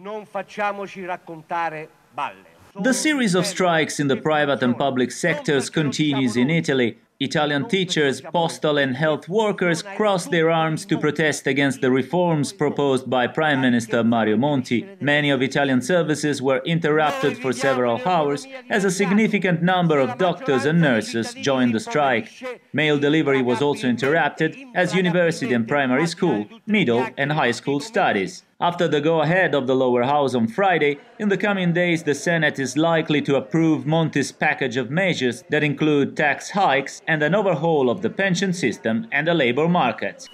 Non facciamoci raccontare balle. The series of strikes in the private and public sectors continues in Italy. Italian teachers, postal and health workers crossed their arms to protest against the reforms proposed by Prime Minister Mario Monti. Many of Italian services were interrupted for several hours as a significant number of doctors and nurses joined the strike. Mail delivery was also interrupted as university and primary school, middle and high school studies. After the go-ahead of the lower house on Friday, in the coming days the Senate is likely to approve Monti's package of measures that include tax hikes and an overhaul of the pension system and the labor market.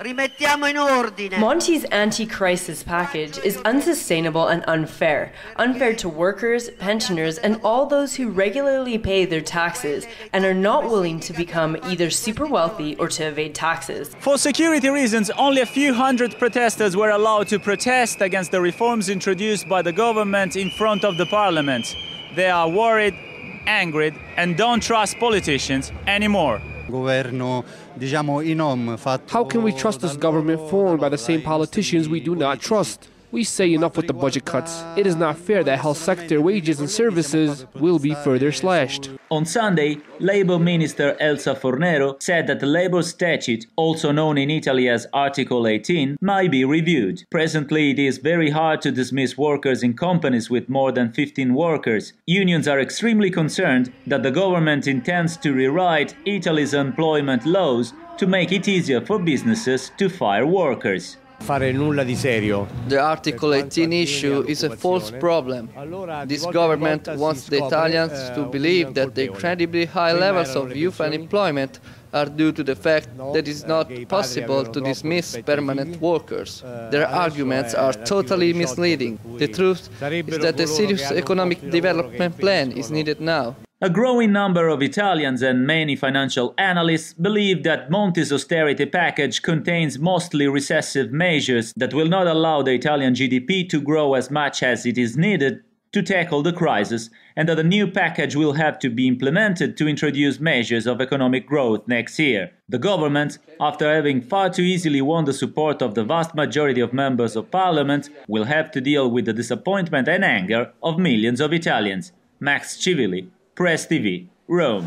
Monti's anti-crisis package is unsustainable and unfair. Unfair to workers, pensioners and all those who regularly pay their taxes and are not willing to become either super wealthy or to evade taxes. For security reasons, only a few hundred protesters were allowed to protest against the reforms introduced by the government in front of the parliament. They are worried, angry and don't trust politicians anymore. How can we trust this government formed by the same politicians we do not trust? We say enough with the budget cuts. It is not fair that health sector wages and services will be further slashed. On Sunday, Labour Minister Elsa Fornero said that the Labour statute, also known in Italy as Article 18, might be reviewed. Presently, it is very hard to dismiss workers in companies with more than 15 workers. Unions are extremely concerned that the government intends to rewrite Italy's employment laws to make it easier for businesses to fire workers. The Article 18 issue is a false problem. This government wants the Italians to believe that the incredibly high levels of youth unemployment are due to the fact that it is not possible to dismiss permanent workers. Their arguments are totally misleading. The truth is that a serious economic development plan is needed now. A growing number of Italians and many financial analysts believe that Monti's austerity package contains mostly recessive measures that will not allow the Italian GDP to grow as much as it is needed to tackle the crisis, and that the new package will have to be implemented to introduce measures of economic growth next year. The government, after having far too easily won the support of the vast majority of members of parliament, will have to deal with the disappointment and anger of millions of Italians. Max Civili, Press TV, Rome.